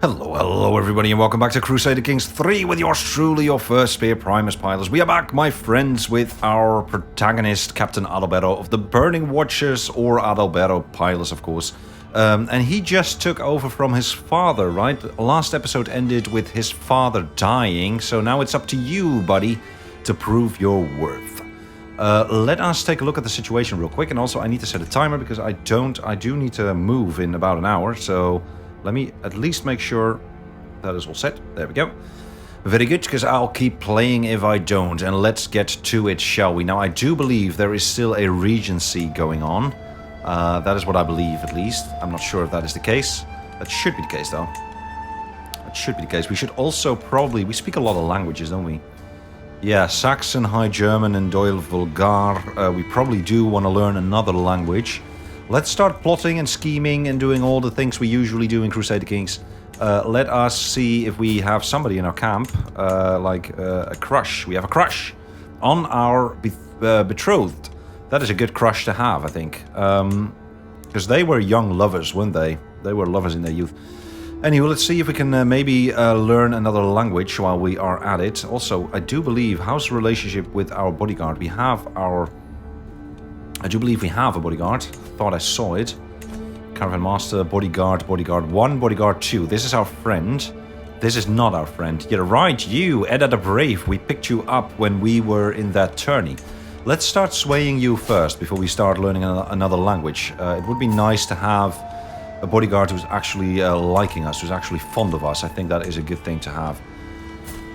Hello everybody, and welcome back to Crusader Kings 3 with yours truly, your first Spear Primus pilots. We are back, my friends, with our protagonist, Captain Adalberto of the Burning Watchers, or Adalberto Pilots, of course. And he just took over from his father, right? The last episode ended with his father dying, so now it's up to you, buddy, to prove your worth. Let us take a look at the situation real quick, and also I need to set a timer because I do need to move in about an hour, so let me at least make sure that is all set. There we go. Very good, because I'll keep playing if I don't, and let's get to it, shall we? Now, I do believe there is still a regency going on. That is what I believe, at least. I'm not sure if that is the case. That should be the case, though. That should be the case. We should also probably... We speak a lot of languages, don't we? Yeah, Saxon, High German, and Doyle Vulgar. We probably do want to learn another language. Let's start plotting and scheming and doing all the things we usually do in Crusader Kings. Let us see if we have somebody in our camp, like a crush. We have a crush on our betrothed. That is a good crush to have, I think. Because they were young lovers, weren't they? They were lovers in their youth. Anyway, let's see if we can maybe learn another language while we are at it. Also, I do believe, how's the relationship with our bodyguard? We have our... I do believe we have a bodyguard. Thought I saw it. Caravan Master, Bodyguard, Bodyguard 1, Bodyguard 2. This is our friend. This is not our friend. You're right, you, Edda the Brave. We picked you up when we were in that tourney. Let's start swaying you first before we start learning another language. It would be nice to have a bodyguard who's actually liking us, who's actually fond of us. I think that is a good thing to have.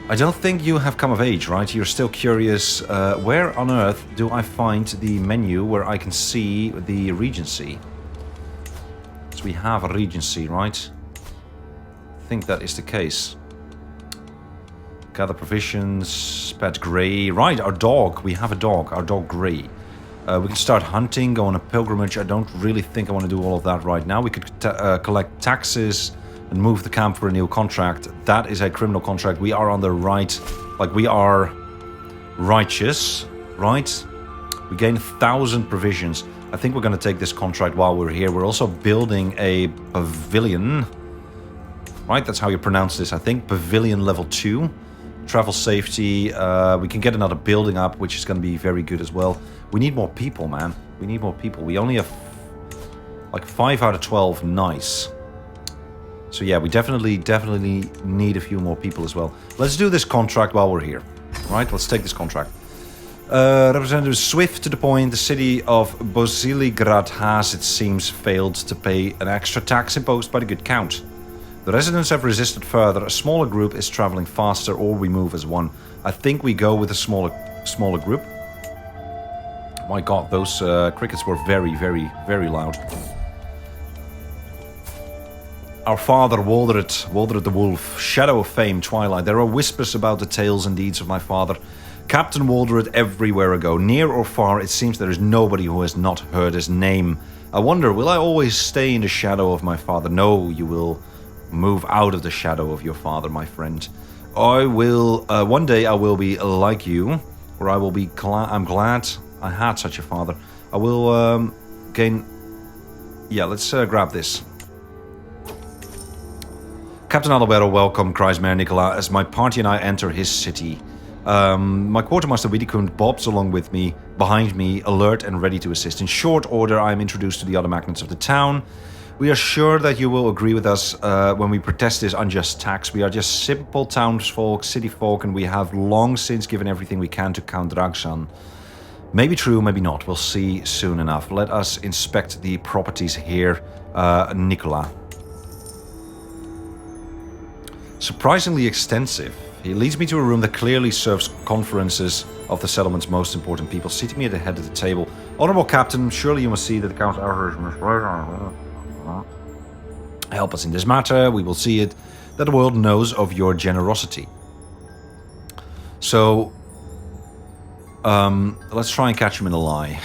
I don't think you have come of age, right? You're still curious. Where on earth do I find the menu where I can see the Regency? So we have a Regency, right? I think that is the case. Gather provisions, pet Grey. Right, our dog. We have a dog. Our dog Grey. We can start hunting, go on a pilgrimage. I don't really think I want to do all of that right now. We could collect taxes and move the camp for a new contract. That is a criminal contract. We are on the right, like we are righteous, right? We gain 1,000 provisions. I think we're going to take this contract while we're here. We're also building a pavilion, right? That's how you pronounce this, I think. Pavilion level 2. Travel safety. We can get another building up, which is going to be very good as well. We need more people, man. We need more people. We only have like 5 out of 12. Nice. So yeah, we definitely need a few more people as well. Let's do this contract while we're here. Right, let's take this contract. Representative Swift to the point. The city of Bosiligrad has, it seems, failed to pay an extra tax imposed by the good count. The residents have resisted further. A smaller group is traveling faster, or we move as one. I think we go with a smaller group. My god, those crickets were very, very, very loud. Our father, Waldred the Wolf, Shadow of Fame, Twilight. There are whispers about the tales and deeds of my father. Captain Waldred everywhere I go. Near or far, it seems there is nobody who has not heard his name. I wonder, will I always stay in the shadow of my father? No, you will move out of the shadow of your father, my friend. I will, one day I will be like you, or I will be I'm glad I had such a father. I will gain... Yeah, let's grab this. Captain Adalberto, welcome, cries Mayor Nicola, as my party and I enter his city. My quartermaster Widikund bobs along with me, behind me, alert and ready to assist. In short order, I am introduced to the other magnates of the town. We are sure that you will agree with us when we protest this unjust tax. We are just simple townsfolk, city folk, and we have long since given everything we can to Count Dragshan. Maybe true, maybe not. We'll see soon enough. Let us inspect the properties here, Nicola. Surprisingly extensive. He leads me to a room that clearly serves conferences of the settlement's most important people, seating me at the head of the table. Honorable Captain, surely you must see that the Count's help us in this matter. We will see it that the world knows of your generosity. So, let's try and catch him in a lie.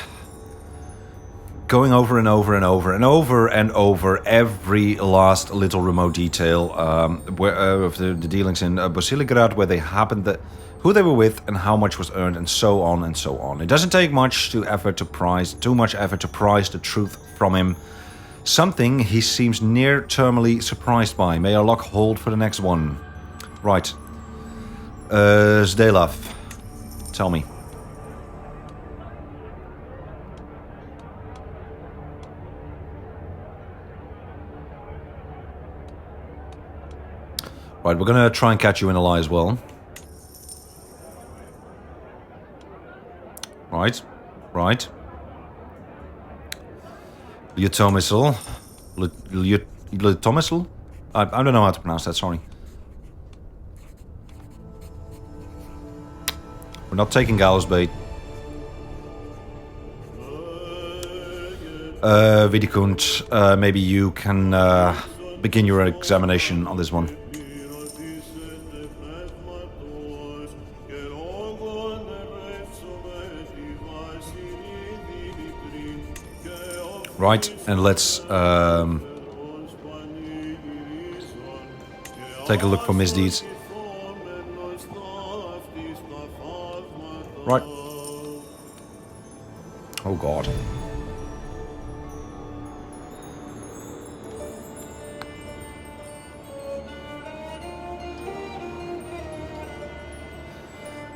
Going over and over and over and over and over every last little remote detail of the dealings in Bosiligrad, where they happened, who they were with, and how much was earned, and so on and so on. It doesn't take too much effort to prise the truth from him. Something he seems near-terminally surprised by. May our luck hold for the next one. Right. Zdelav, tell me. Right, we're gonna try and catch you in a lie as well. Right, right. Leutomisl. Leutomisl? I don't know how to pronounce that, sorry. We're not taking Gallows bait. Vidikund, maybe you can begin your examination on this one. Right, and let's take a look for misdeeds. Right. Oh god.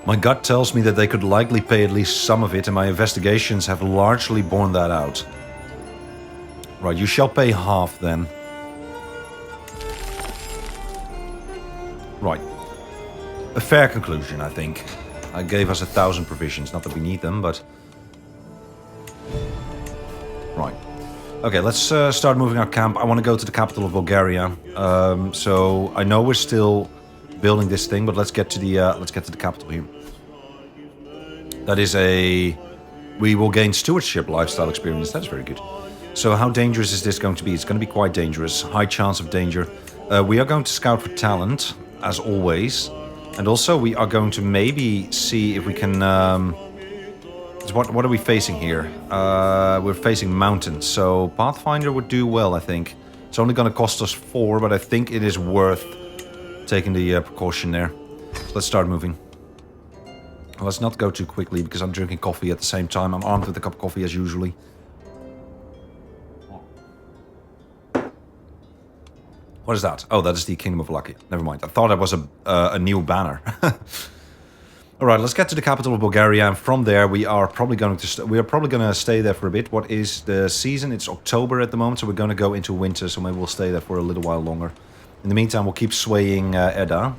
My gut tells me that they could likely pay at least some of it, and my investigations have largely borne that out. Right, you shall pay half then. Right. A fair conclusion, I think. I gave us 1,000 provisions. Not that we need them, but... Right. Okay, let's start moving our camp. I want to go to the capital of Bulgaria. So I know we're still building this thing, but let's get to the capital here. That is a... We will gain stewardship lifestyle experience. That's very good. So how dangerous is this going to be? It's going to be quite dangerous. High chance of danger. We are going to scout for talent, as always. And also we are going to maybe see if we can... What are we facing here? We're facing mountains. So Pathfinder would do well, I think. It's only going to cost us 4, but I think it is worth taking the precaution there. So let's start moving. Let's not go too quickly because I'm drinking coffee at the same time. I'm armed with a cup of coffee as usually. What is that? Oh, that is the Kingdom of Lakia. Never mind. I thought that was a new banner. All right, let's get to the capital of Bulgaria, and from there we are probably going to stay there for a bit. What is the season? It's October at the moment, so we're going to go into winter. So maybe we'll stay there for a little while longer. In the meantime, we'll keep swaying Edda.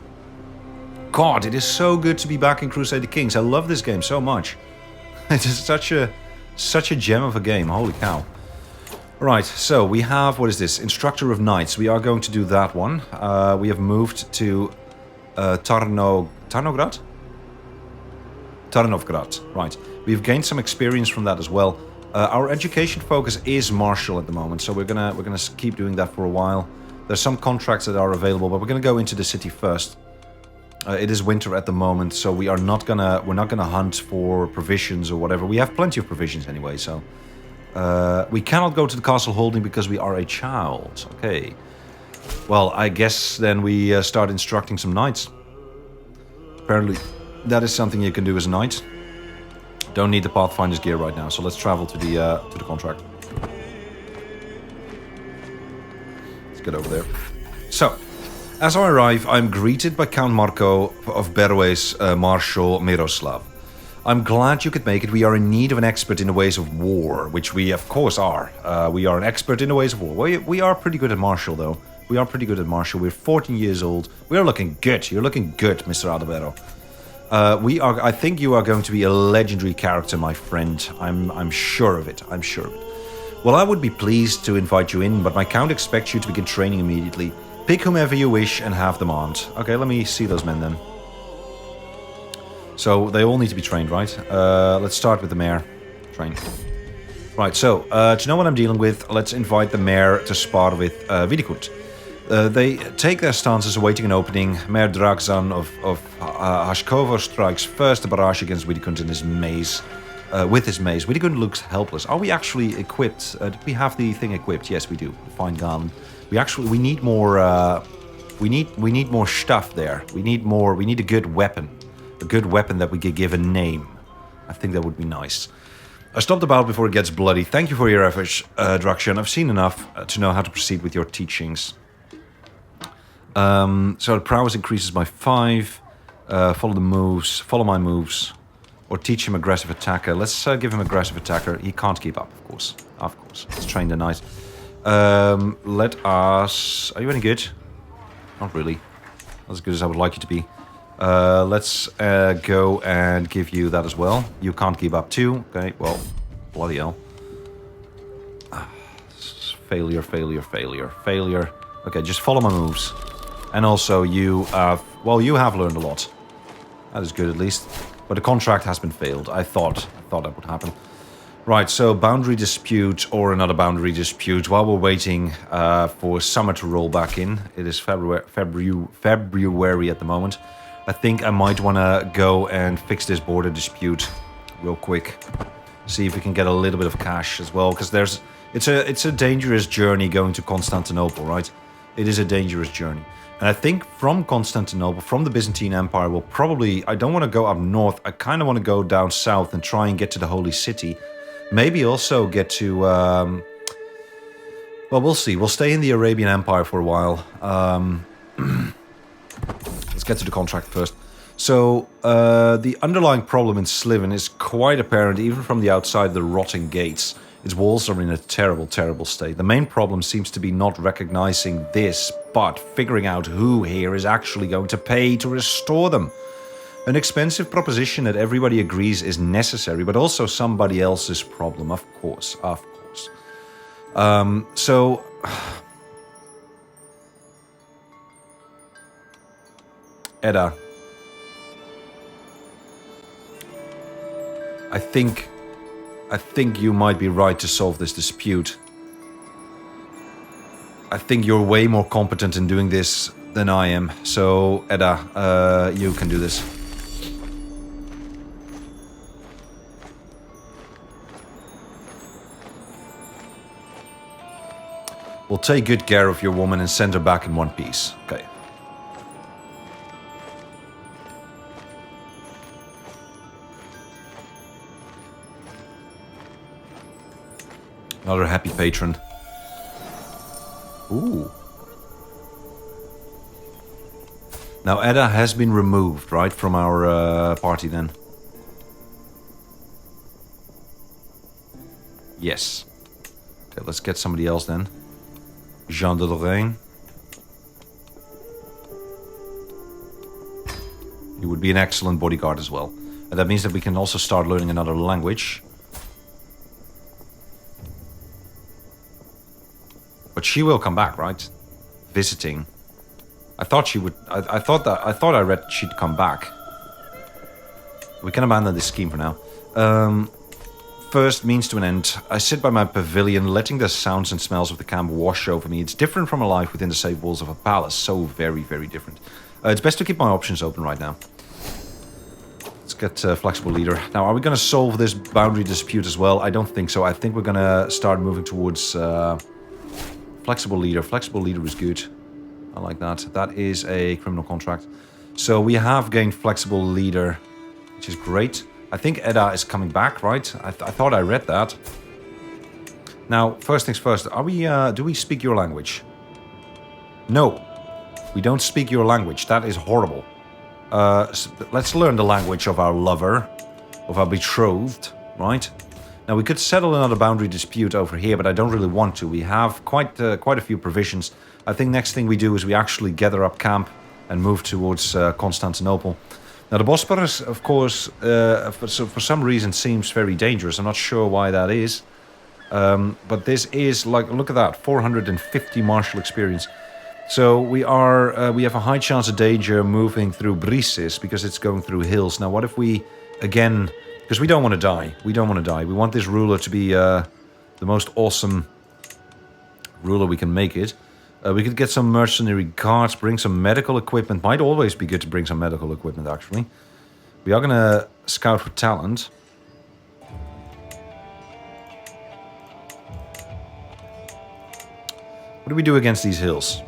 God, it is so good to be back in Crusader Kings. I love this game so much. It is such a gem of a game. Holy cow. Right, so we have, what is this? Instructor of Knights. We are going to do that one. We have moved to Tarnograd? Tarnovgrad, right. We've gained some experience from that as well. Our education focus is martial at the moment, so we're gonna keep doing that for a while. There's some contracts that are available, but we're gonna go into the city first. It is winter at the moment, so we're not gonna hunt for provisions or whatever. We have plenty of provisions anyway, so we cannot go to the castle holding because we are a child. Okay. Well, I guess then we start instructing some knights. Apparently, that is something you can do as a knight. Don't need the Pathfinder's gear right now, so let's travel to the contract. Let's get over there. So, as I arrive, I'm greeted by Count Marco of Berway's Marshal Miroslav. I'm glad you could make it. We are in need of an expert in the ways of war, which we of course are. We are an expert in the ways of war. We are pretty good at martial, though. We are pretty good at martial. We're 14 years old. We are looking good. You're looking good, Mr. Adalbero. I think you are going to be a legendary character, my friend. I'm sure of it. I'm sure of it. Well, I would be pleased to invite you in, but my count expects you to begin training immediately. Pick whomever you wish and have them armed. Okay, let me see those men then. So they all need to be trained, right? Let's start with the mayor. Train. Right, so to know what I'm dealing with, let's invite the mayor to spar with Vidikut. They take their stances awaiting an opening. Mayor Dragzan of Hashkovo strikes first the barrage against Widikund in his maze. With his maze. Widikund looks helpless. Are we actually equipped? Did we have the thing equipped? Yes, we do. Fine garland. We need more we need more stuff there. We need a good weapon. A good weapon that we could give a name. I think that would be nice. I stopped about before it gets bloody. Thank you for your efforts, Draxion. I've seen enough to know how to proceed with your teachings. So the prowess increases by 5. Follow the moves. Follow my moves. Or teach him aggressive attacker. Let's give him aggressive attacker. He can't keep up, of course. Of course. Let's train the knight. Let us... Are you any good? Not really. Not as good as I would like you to be. Let's go and give you that as well. You can't keep up too. Okay, well, bloody hell. Failure, failure, failure, failure. Okay, just follow my moves. And also you have... Well, you have learned a lot. That is good at least. But the contract has been failed. I thought that would happen. Right, so boundary dispute or another boundary dispute. While we're waiting for summer to roll back in. It is February at the moment. I think I might want to go and fix this border dispute real quick. See if we can get a little bit of cash as well. Because it's a dangerous journey going to Constantinople, right? It is a dangerous journey. And I think from Constantinople, from the Byzantine Empire, we'll probably... I don't want to go up north. I kind of want to go down south and try and get to the Holy City. Maybe also get to... well, we'll see. We'll stay in the Arabian Empire for a while. Let's get to the contract first. So, the underlying problem in Sliven is quite apparent, even from the outside the rotting gates. Its walls are in a terrible, terrible state. The main problem seems to be not recognizing this, but figuring out who here is actually going to pay to restore them. An expensive proposition that everybody agrees is necessary, but also somebody else's problem, of course, of course. So... Edda. I think you might be right to solve this dispute. I think you're way more competent in doing this than I am. So, Edda, you can do this. We'll take good care of your woman and send her back in one piece. Okay. Another happy patron. Ooh. Now Edda has been removed, right, from our party then? Yes. Okay, let's get somebody else then. Jean de Lorraine. He would be an excellent bodyguard as well. And that means that we can also start learning another language. But she will come back, right? Visiting. I thought she would. I thought I read she'd come back. We can abandon this scheme for now. First means to an end. I sit by my pavilion, letting the sounds and smells of the camp wash over me. It's different from a life within the safe walls of a palace. So very, very different. It's best to keep my options open right now. Let's get flexible leader. Now, are we going to solve this boundary dispute as well? I don't think so. I think we're going to start moving towards flexible leader. Flexible leader is good. I like that. That is a criminal contract. So we have gained flexible leader, which is great. I think Edda is coming back, right? I thought I read that. Now, first things first. Are we? Do we speak your language? No, we don't speak your language. That is horrible. Let's learn the language of our lover, of our betrothed, right? Now we could settle another boundary dispute over here, but I don't really want to. We have quite a few provisions. I think next thing we do is we actually gather up camp and move towards Constantinople. Now the Bosporus, of course, for some reason seems very dangerous. I'm not sure why that is. But this is, like, look at that, 450 martial experience. So we have a high chance of danger moving through Brisis because it's going through hills. Now what if we, again, because we don't want to die. We don't want to die. We want this ruler to be the most awesome ruler we can make it. We could get some mercenary guards, bring some medical equipment. Might always be good to bring some medical equipment, actually. We are going to scout for talent. What do we do against these hills?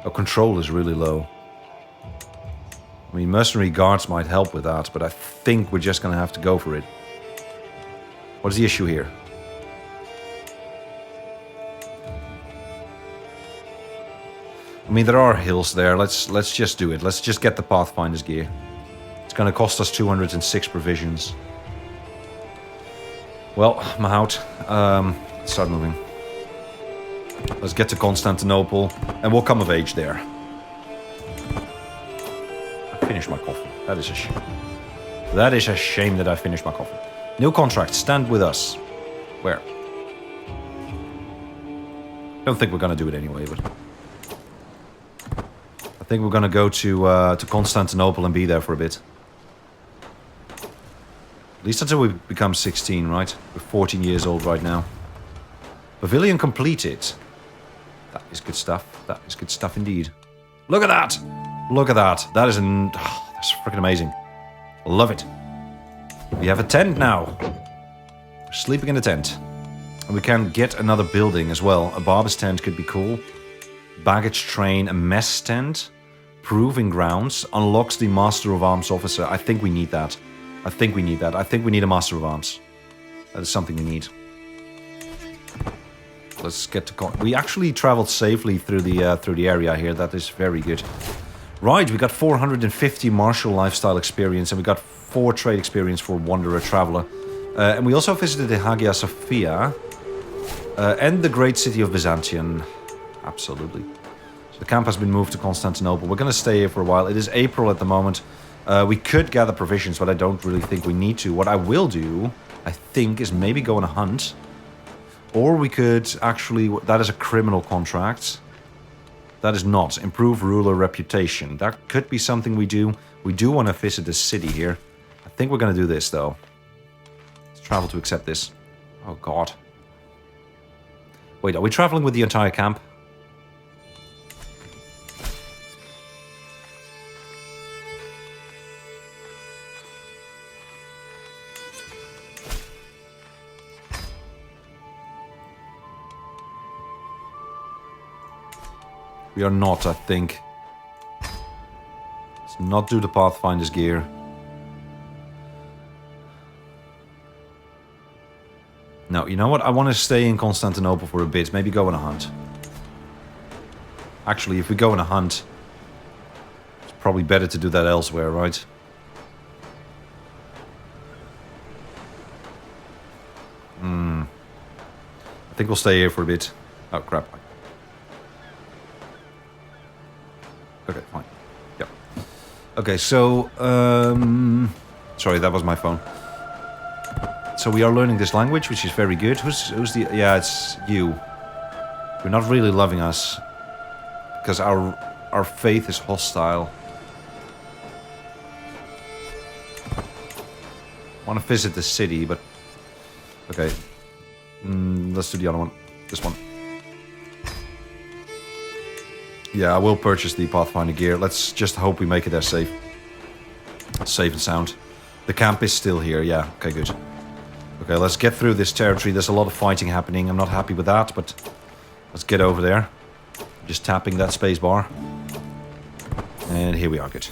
Our control is really low. I mean, mercenary guards might help with that, but I think we're just going to have to go for it. What is the issue here? I mean, there are hills there. Let's just do it. Let's just get the Pathfinder's gear. It's going to cost us 206 provisions. Well, Mahout, start moving. Let's get to Constantinople, and we'll come of age there. I finished my coffee. That is a shame. That is a shame that I finished my coffee. New contract. Stand with us. Where? Don't think we're going to do it anyway, but... I think we're going to go to Constantinople and be there for a bit. At least until we become 16, right? We're 14 years old right now. Pavilion completed. That is good stuff. That is good stuff indeed. Look at that! Look at that. That is that's freaking amazing. Love it. We have a tent now. We're sleeping in a tent. And we can get another building as well. A barber's tent could be cool. Baggage train, a mess tent. Proving grounds. Unlocks the Master of Arms officer. I think we need that. I think we need that. I think we need a Master of Arms. That is something we need. Let's get to... We actually traveled safely through the area here. That is very good. Right, we got 450 martial lifestyle experience, and we got 4 trade experience for Wanderer Traveler. And we also visited the Hagia Sophia and the great city of Byzantium. Absolutely. So the camp has been moved to Constantinople. We're going to stay here for a while. It is April at the moment. We could gather provisions, but I don't really think we need to. What I will do, I think, is maybe go on a hunt. Or we could actually... That is a criminal contract. That is not. Improve ruler reputation. That could be something we do. We do want to visit the city here. I think we're going to do this, though. Let's travel to accept this. Oh, God. Wait, are we traveling with the entire camp? We are not, I think. Let's not do the Pathfinder's gear. No, you know what? I want to stay in Constantinople for a bit. Maybe go on a hunt. Actually, if we go on a hunt, it's probably better to do that elsewhere, right? I think we'll stay here for a bit. Oh, crap. Okay, fine. Yep. Okay, so... sorry, that was my phone. So we are learning this language, which is very good. Who's the... Yeah, it's you. You're not really loving us. Because our faith is hostile. I want to visit the city, but... Okay. Let's do the other one. This one. Yeah, I will purchase the Pathfinder gear. Let's just hope we make it there safe. Safe and sound. The camp is still here. Yeah, okay, good. Okay, let's get through this territory. There's a lot of fighting happening. I'm not happy with that, but let's get over there. Just tapping that space bar. And here we are, good.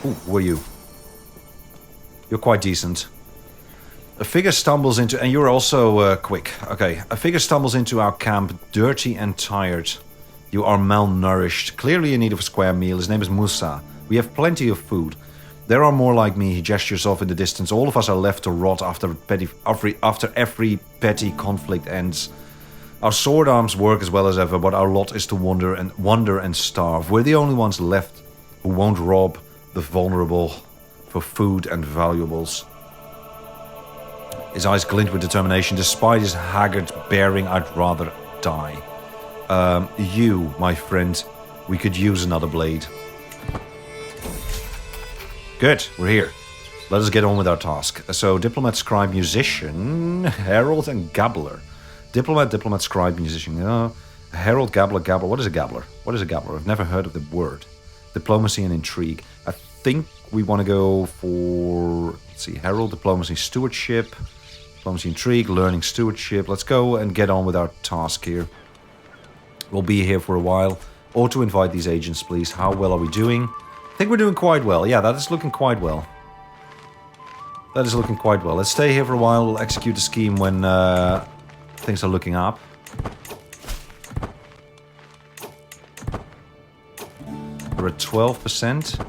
Ooh, who are you? You're quite decent. A figure stumbles into... And you're also quick. Okay, a figure stumbles into our camp, dirty and tired. You are malnourished, clearly in need of a square meal. His name is Musa. We have plenty of food. There are more like me, he gestures off in the distance. All of us are left to rot after every petty conflict ends. Our sword arms work as well as ever, but our lot is to wander and starve. We're the only ones left who won't rob the vulnerable for food and valuables. His eyes glint with determination. Despite his haggard bearing, I'd rather die. You, my friend, we could use another blade. Good, we're here. Let us get on with our task. So, diplomat, scribe, musician, herald, and gabbler. Diplomat, scribe, musician. Herald, gabbler. What is a gabbler? What is a gabbler? I've never heard of the word. Diplomacy and intrigue. I think we want to go for... Let's see, herald, diplomacy, stewardship. Diplomacy, intrigue, learning, stewardship. Let's go and get on with our task here. We'll be here for a while. Auto invite these agents, please. How well are we doing? I think we're doing quite well. Yeah, that is looking quite well. That is looking quite well. Let's stay here for a while. We'll execute the scheme when things are looking up. We're at 12%.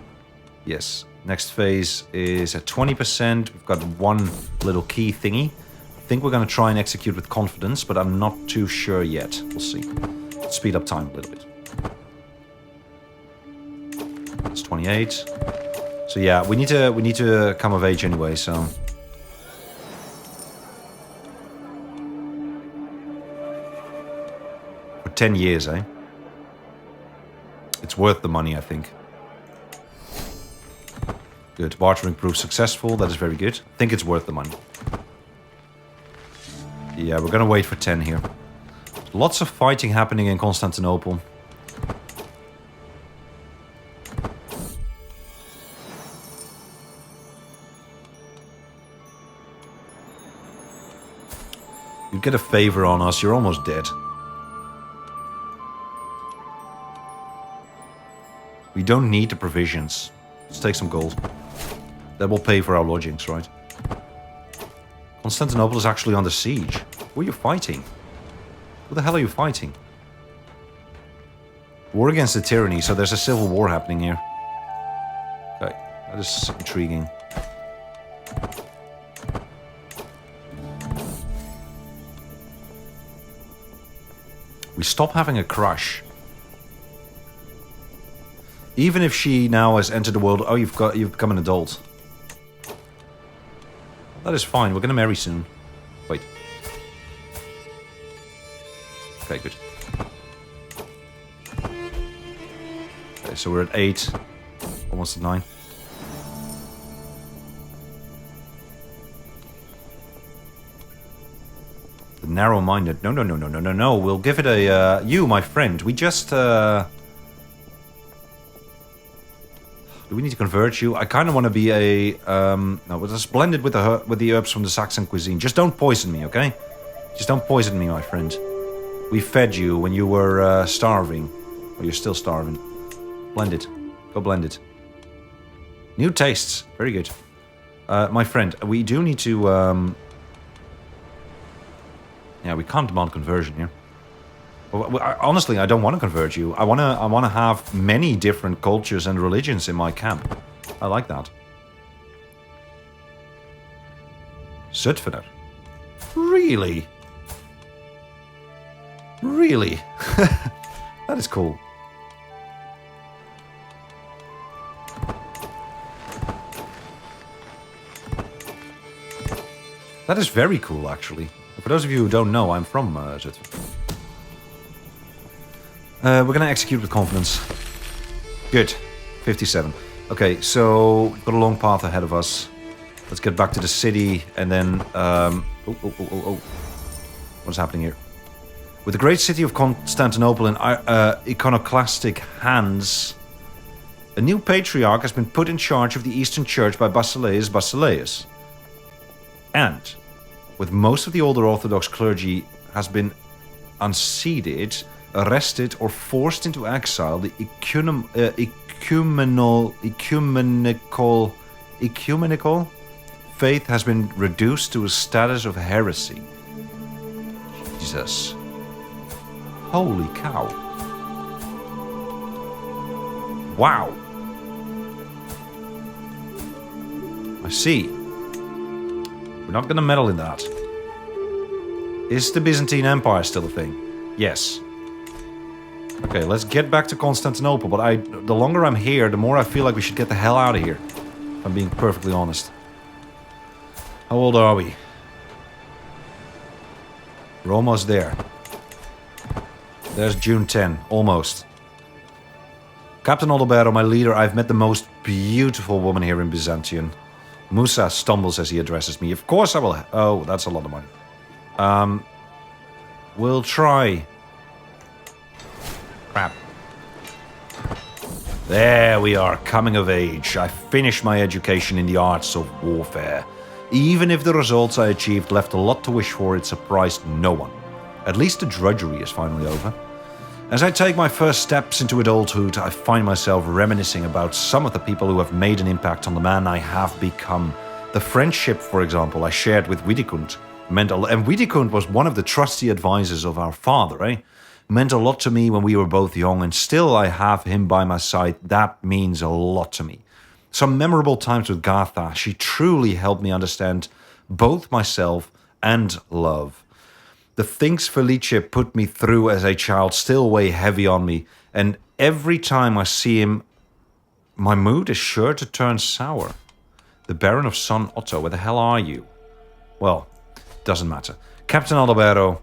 Yes. Next phase is at 20%. We've got one little key thingy. I think we're going to try and execute with confidence, but I'm not too sure yet. We'll see. Let's speed up time a little bit. It's 28. So yeah, we need to come of age anyway, so... For 10 years, eh? It's worth the money, I think. Good. Bartering proved successful. That is very good. I think it's worth the money. Yeah, we're gonna wait for 10 here. Lots of fighting happening in Constantinople. You get a favor on us, you're almost dead. We don't need the provisions. Let's take some gold. That will pay for our lodgings, right? Constantinople is actually under siege. Who are you fighting? Who the hell are you fighting? War against the tyranny, so there's a civil war happening here. Okay, that is intriguing. We stop having a crush. Even if she now has entered the world, oh, you've become an adult. That is fine. We're gonna marry soon. Wait. Okay, good. Okay, so we're at 8, almost at 9. The narrow-minded. No. We'll give it a. You, my friend. We just. Do we need to convert you? I kind of want to be a... no, but it's blended with the herbs from the Saxon cuisine. Just don't poison me, okay? Just don't poison me, my friend. We fed you when you were starving. Or you're still starving. Blend it. Go blend it. New tastes. Very good. My friend, we do need to... Yeah, we can't demand conversion here. Honestly, I don't want to convert you. I want to have many different cultures and religions in my camp. I like that. Zutphener. Really? Really? That is cool. That is very cool, actually. For those of you who don't know, I'm from Zutphen. We're gonna execute with confidence. Good. 57. Okay, so we've got a long path ahead of us. Let's get back to the city and then... What's happening here? With the great city of Constantinople in iconoclastic hands, a new patriarch has been put in charge of the Eastern Church by Basileus. And, with most of the older Orthodox clergy has been unseated, arrested, or forced into exile, the ecumenical faith has been reduced to a status of heresy. Jesus. Holy cow. Wow. I see. We're not going to meddle in that. Is the Byzantine Empire still a thing? Yes. Okay, let's get back to Constantinople, but the longer I'm here, the more I feel like we should get the hell out of here. If I'm being perfectly honest. How old are we? We're almost there. There's June 10, almost. Captain Adalberto, my leader, I've met the most beautiful woman here in Byzantium. Musa stumbles as he addresses me. Of course I will. Oh, that's a lot of money. We'll try. Crap. There we are, coming of age. I finished my education in the arts of warfare. Even if the results I achieved left a lot to wish for, it surprised no one. At least the drudgery is finally over. As I take my first steps into adulthood, I find myself reminiscing about some of the people who have made an impact on the man I have become. The friendship, for example, I shared with Wiedekund meant a lot. And Wiedekund was one of the trusty advisors of our father, eh? Meant a lot to me when we were both young, and still I have him by my side. That means a lot to me. Some memorable times with Gatha. She truly helped me understand both myself and love. The things Felice put me through as a child still weigh heavy on me, and every time I see him, my mood is sure to turn sour. The Baron of San Otto, where the hell are you? Well, doesn't matter. Captain Alberto,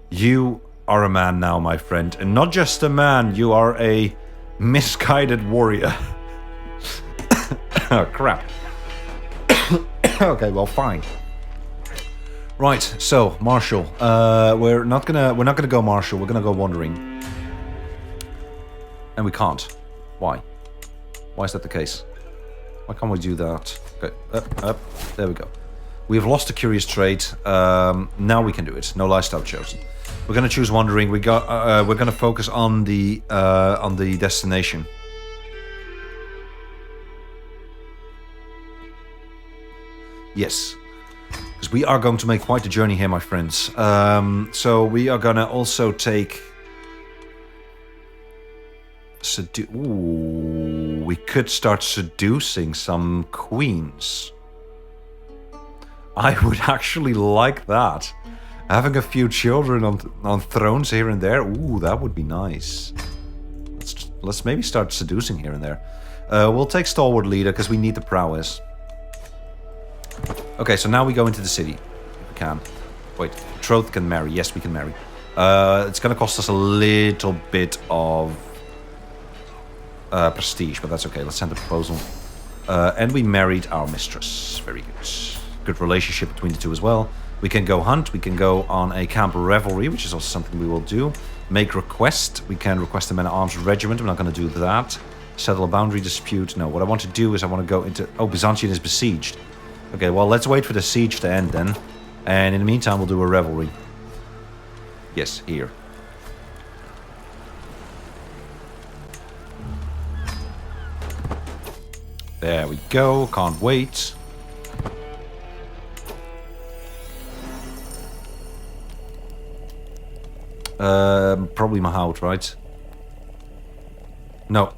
you are a man now, my friend. And not just a man, you are a misguided warrior. Oh, crap. Okay, well, fine. Right, so, Marshal. We're not gonna go Marshal, we're gonna go Wandering. And we can't. Why? Why is that the case? Why can't we do that? Okay, up. There we go. We have lost a curious trait. Now we can do it. No lifestyle chosen. We're gonna choose Wandering. We're gonna focus on the destination. Yes, because we are going to make quite a journey here, my friends. So we are gonna also take. Ooh, we could start seducing some queens. I would actually like that. Having a few children on thrones here and there. Ooh, that would be nice. Let's maybe start seducing here and there. We'll take Stalwart Leader because we need the prowess. Okay, so now we go into the city. If we can. Wait, betrothed can marry. Yes, we can marry. It's going to cost us a little bit of prestige, but that's okay. Let's send a proposal. And we married our mistress. Very good. Good relationship between the two as well. We can go hunt. We can go on a camp revelry, which is also something we will do. Make request. We can request a man-at-arms regiment. We're not going to do that. Settle a boundary dispute. No, what I want to do is I want to go into... Oh, Byzantium is besieged. Okay, well, let's wait for the siege to end then. And in the meantime, we'll do a revelry. Yes, here. There we go. Can't wait. Probably Mahout, right? No.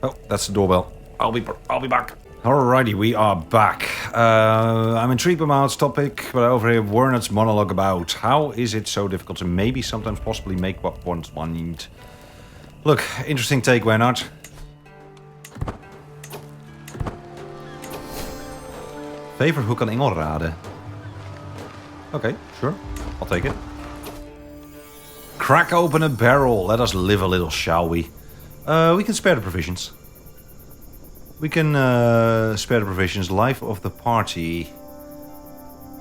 Oh, that's the doorbell. I'll be back. Alrighty, we are back. I'm intrigued by Mahout's topic, but I overhear Wernet's monologue about how is it so difficult to maybe sometimes possibly make what ones one need. Look, interesting take, Wernert. Favor hoek aan Engelrade. Okay, sure. I'll take it. Crack open a barrel. Let us live a little, shall we? We can spare the provisions. We can spare the provisions. Life of the party.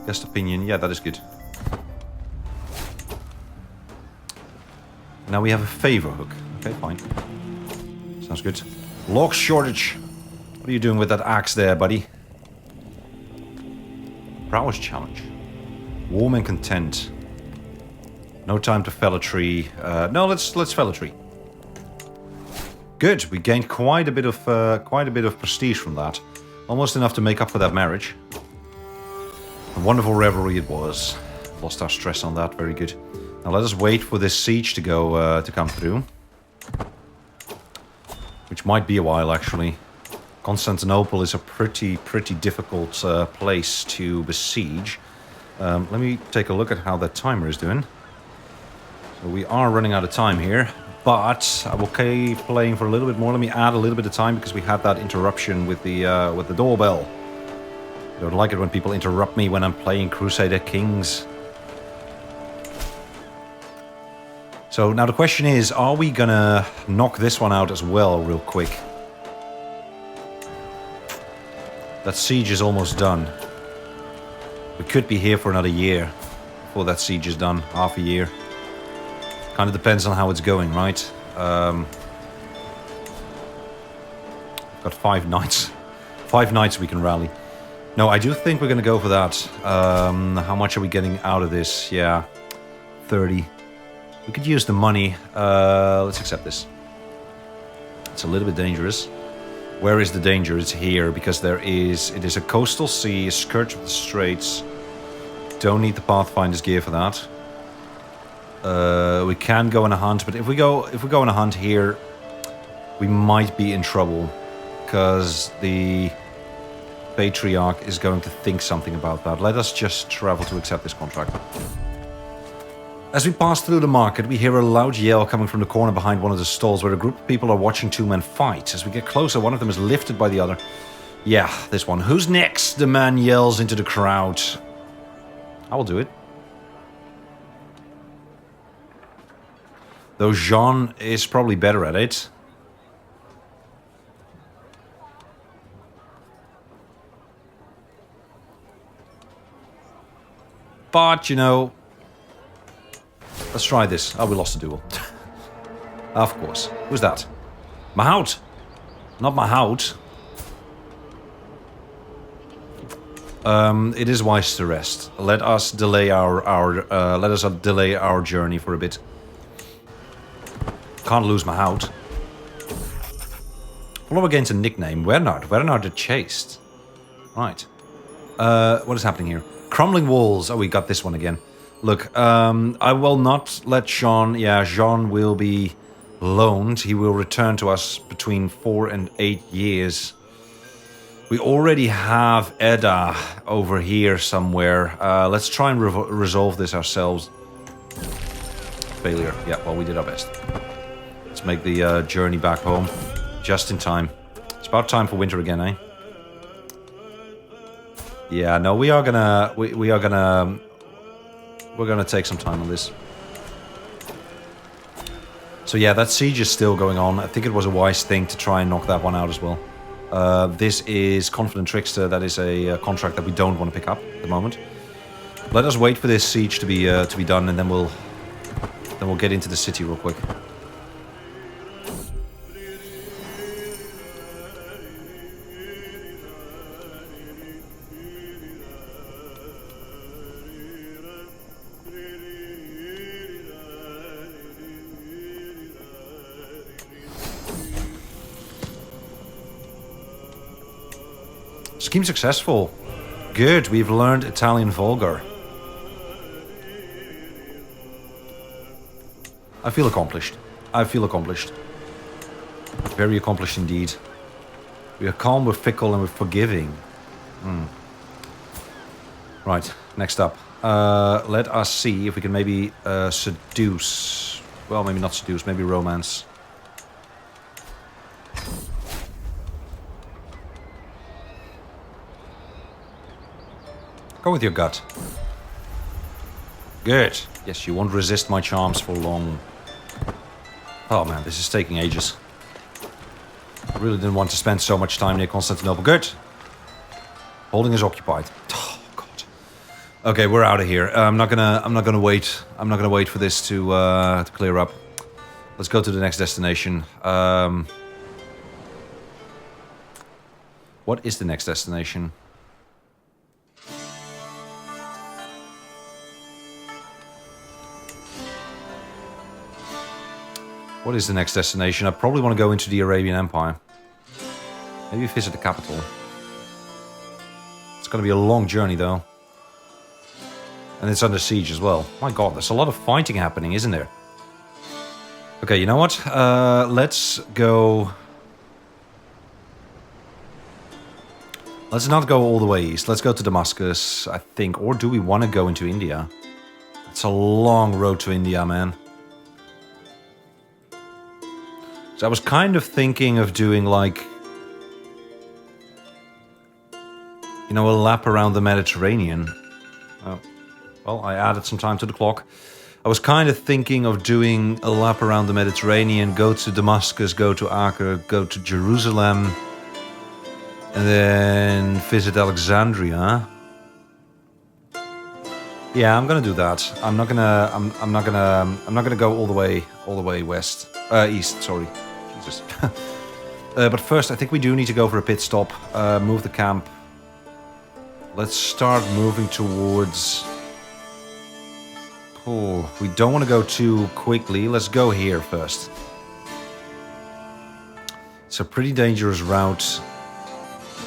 Guest opinion. Yeah, that is good. Now we have a favor hook. Okay, fine. Sounds good. Log shortage. What are you doing with that axe there, buddy? Prowess challenge. Warm and content. No time to fell a tree. No, let's fell a tree. Good. We gained quite a bit of prestige from that. Almost enough to make up for that marriage. A wonderful revelry it was. Lost our stress on that. Very good. Now let us wait for this siege to go to come through, which might be a while actually. Constantinople is a pretty difficult place to besiege. Let me take a look at how that timer is doing. So we are running out of time here, but I will keep playing for a little bit more. Let me add a little bit of time because we had that interruption with the doorbell. I don't like it when people interrupt me when I'm playing Crusader Kings. So now the question is, are we gonna knock this one out as well real quick? That siege is almost done. We could be here for another year before that siege is done. Half a year. Kind of depends on how it's going, right? Got 5 nights. 5 nights we can rally. No, I do think we're going to go for that. How much are we getting out of this? Yeah, 30. We could use the money. Let's accept this. It's a little bit dangerous. Where is the danger? It's here, because it is a coastal sea, a scourge of the straits. Don't need the Pathfinder's gear for that. We can go on a hunt, but if we go on a hunt here, we might be in trouble, because the Patriarch is going to think something about that. Let us just travel to accept this contract. As we pass through the market, we hear a loud yell coming from the corner behind one of the stalls, where a group of people are watching two men fight. As we get closer, one of them is lifted by the other. Yeah, this one. Who's next? The man yells into the crowd. I will do it. Though Jean is probably better at it. But, you know, let's try this. Oh, we lost the duel. Of course. Who's that? Mahout. Not Mahout. It is wise to rest. Let us delay our journey for a bit. Can't lose Mahout. Follow against a nickname. Wernard. Wernard the Chaste. Right. What is happening here? Crumbling walls. Oh, we got this one again. Look, I will not let Jean... Yeah, Jean will be loaned. He will return to us between 4 and 8 years. We already have Edda over here somewhere. Let's try and resolve this ourselves. Failure. Yeah, well, we did our best. Let's make the journey back home. Just in time. It's about time for winter again, eh? Yeah, no, we are gonna... We're gonna take some time on this. So yeah, that siege is still going on. I think it was a wise thing to try and knock that one out as well. This is Confident Trickster. That is a contract that we don't want to pick up at the moment. Let us wait for this siege to be done, and then we'll get into the city real quick. Scheme successful. Good, we've learned Italian Vulgar. I feel accomplished. I feel accomplished. Very accomplished indeed. We are calm, we're fickle, and we're forgiving. Right, next up. Let us see if we can maybe seduce. Well, maybe not seduce, maybe romance. Go with your gut. Good. Yes, you won't resist my charms for long. Oh man, this is taking ages. I really didn't want to spend so much time near Constantinople. Good. Holding is occupied. Oh god. Okay, we're out of here. I'm not gonna wait. I'm not gonna wait for this to clear up. Let's go to the next destination. What is the next destination? What is the next destination? I probably want to go into the Arabian Empire. Maybe visit the capital. It's going to be a long journey, though. And it's under siege as well. My god, there's a lot of fighting happening, isn't there? Okay, you know what? Let's go... Let's not go all the way east. Let's go to Damascus, I think. Or do we want to go into India? It's a long road to India, man. So I was kind of thinking of doing like, you know, a lap around the Mediterranean. Oh, well, I added some time to the clock. I was kind of thinking of doing a lap around the Mediterranean, go to Damascus, go to Acre, go to Jerusalem, and then visit Alexandria. Yeah, I'm gonna do that. I'm not gonna go all the way west, east. Sorry, Jesus. But first, I think we do need to go for a pit stop. Move the camp. Let's start moving towards. Oh, we don't want to go too quickly. Let's go here first. It's a pretty dangerous route.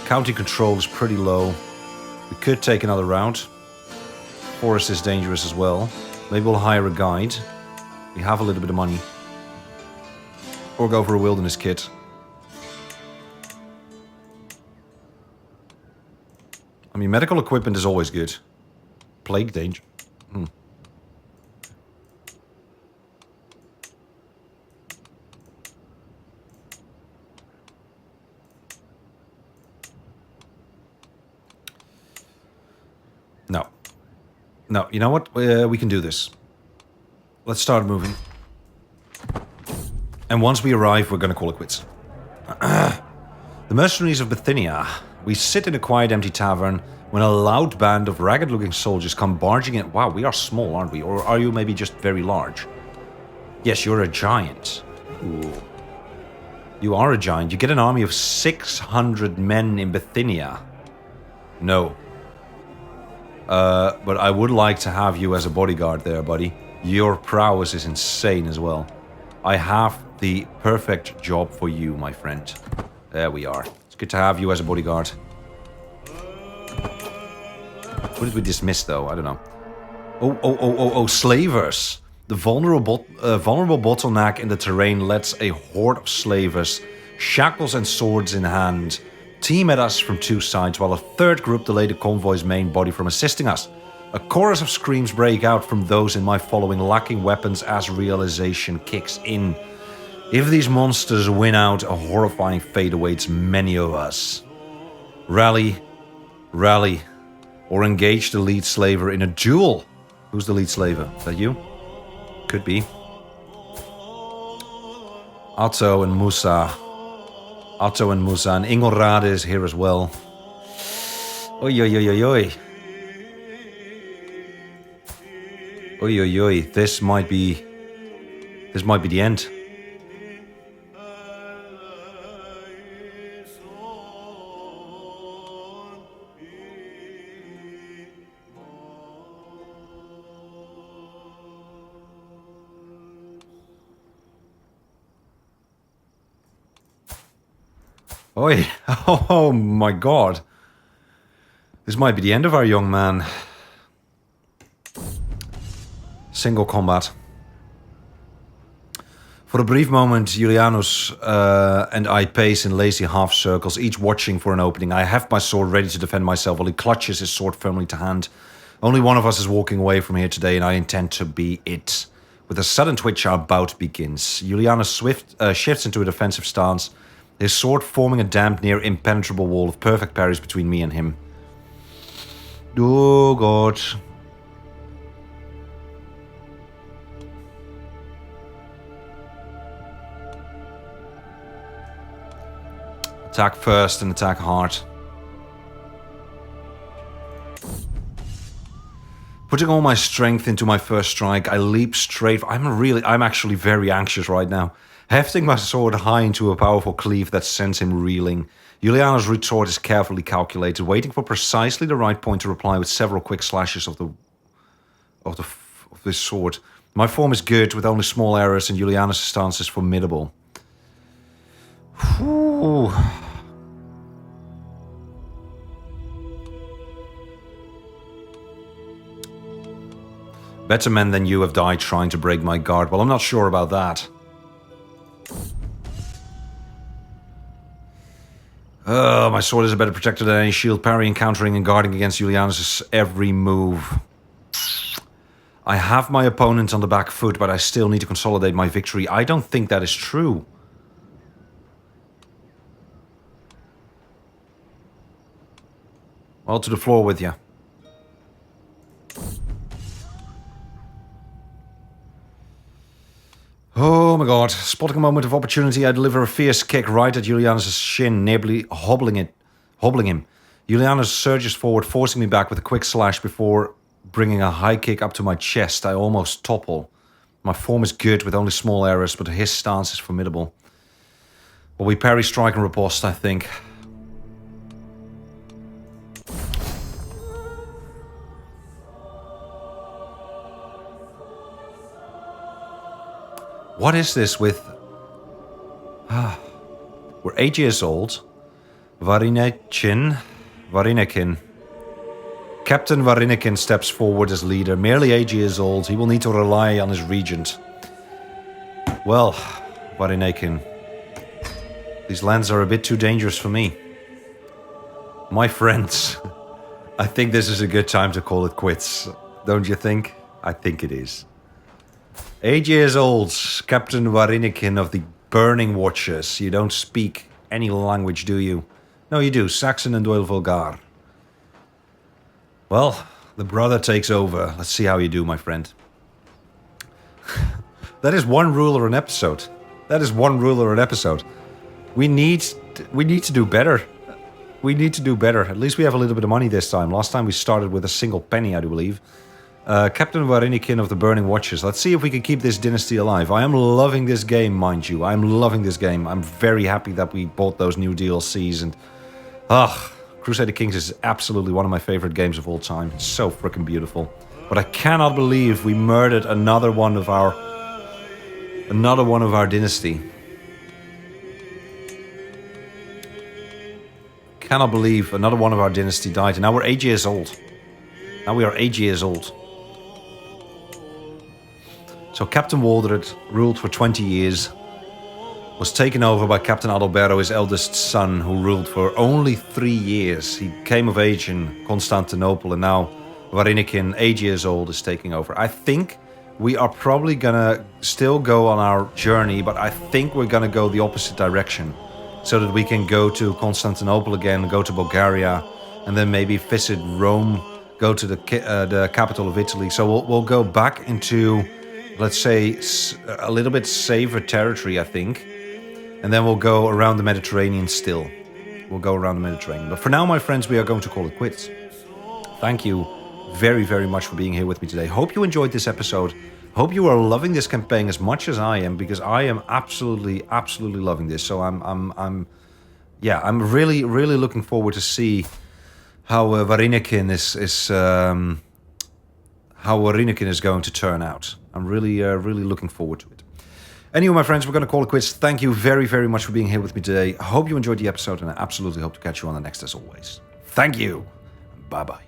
County control is pretty low. We could take another route. Forest is dangerous as well. Maybe we'll hire a guide. We have a little bit of money. Or go for a wilderness kit. I mean, medical equipment is always good. Plague danger. No. No, you know what? We can do this. Let's start moving. And once we arrive, we're going to call it quits. The mercenaries of Bithynia. We sit in a quiet, empty tavern when a loud band of ragged-looking soldiers come barging in. Wow, we are small, aren't we? Or are you maybe just very large? Yes, you're a giant. Ooh. You are a giant. You get an army of 600 men in Bithynia. No. But I would like to have you as a bodyguard there, buddy. Your prowess is insane as well. I have the perfect job for you, my friend. There we are. It's good to have you as a bodyguard. What did we dismiss, though? I don't know. Oh, slavers. The vulnerable bottleneck in the terrain lets a horde of slavers, shackles and swords in hand, team at us from two sides, while a third group delay the convoy's main body from assisting us. A chorus of screams break out from those in my following, lacking weapons as realization kicks in. If these monsters win out, a horrifying fate awaits many of us. Rally, or engage the lead slaver in a duel. Who's the lead slaver? Is that you? Could be. Otto and Musa, and Ingolrade is here as well. Oi. Oi. This might be the end. Oi. Oh my god. This might be the end of our young man. Single combat. For a brief moment, Julianus and I pace in lazy half circles, each watching for an opening. I have my sword ready to defend myself while he clutches his sword firmly to hand. Only one of us is walking away from here today, and I intend to be it. With a sudden twitch, our bout begins. Julianus shifts into a defensive stance, his sword forming a damned near impenetrable wall of perfect parries between me and him. Oh god. Attack first and attack hard. Putting all my strength into my first strike, I leap straight. I'm actually very anxious right now. Hefting my sword high into a powerful cleave that sends him reeling. Juliana's retort is carefully calculated, waiting for precisely the right point to reply with several quick slashes of this sword. My form is good, with only small errors, and Juliana's stance is formidable. Whew. Better men than you have died trying to break my guard. Well, I'm not sure about that. My sword is a better protector than any shield, parrying, countering, and guarding against Julianus' every move. I have my opponent on the back foot, but I still need to consolidate my victory. I don't think that is true. Well, to the floor with you. Oh my god. Spotting a moment of opportunity, I deliver a fierce kick right at Julianus' shin, nearly hobbling him. Julianus surges forward, forcing me back with a quick slash before bringing a high kick up to my chest. I almost topple. My form is good with only small errors, but his stance is formidable. Well, we parry, strike, and riposte, I think. What is this with We're 8 years old. Varinikin. Captain Varinikin steps forward as leader. Merely 8 years old, he will need to rely on his regent. Well, Varinikin, these lands are a bit too dangerous for me. My friends, I think this is a good time to call it quits. Don't you think? I think it is. 8 years old, Captain Varinikin of the Burning Watchers. You don't speak any language, do you? No, you do. Saxon and Doyle Vulgar. Well, the brother takes over. Let's see how you do, my friend. That is one rule or an episode. That is one rule or an episode. We need to do better. We need to do better. At least we have a little bit of money this time. Last time we started with a single penny, I do believe. Captain Varinikin of the Burning Watchers. Let's see if we can keep this dynasty alive. I am loving this game, mind you. I'm loving this game. I'm very happy that we bought those new DLCs. And Crusader Kings is absolutely one of my favorite games of all time. It's so freaking beautiful. But I cannot believe we murdered another one of our dynasty. Cannot believe another one of our dynasty died. And now we're 8 years old. Now we are 8 years old. So Captain Waldred ruled for 20 years, was taken over by Captain Adalberto, his eldest son, who ruled for only 3 years. He came of age in Constantinople, and now Varinikin, 8 years old, is taking over. I think we are probably gonna still go on our journey, but I think we're gonna go the opposite direction, so that we can go to Constantinople again, go to Bulgaria, and then maybe visit Rome, go to the capital of Italy. So we'll go back into, let's say, a little bit safer territory, I think. And then we'll go around the Mediterranean still. We'll go around the Mediterranean. But for now, my friends, we are going to call it quits. Thank you very, very much for being here with me today. Hope you enjoyed this episode. Hope you are loving this campaign as much as I am, because I am absolutely, absolutely loving this. So I'm really, really looking forward to see how Varinikin is going to turn out. I'm really, really looking forward to it. Anyway, my friends, we're going to call it quits. Thank you very, very much for being here with me today. I hope you enjoyed the episode, and I absolutely hope to catch you on the next as always. Thank you. Bye-bye.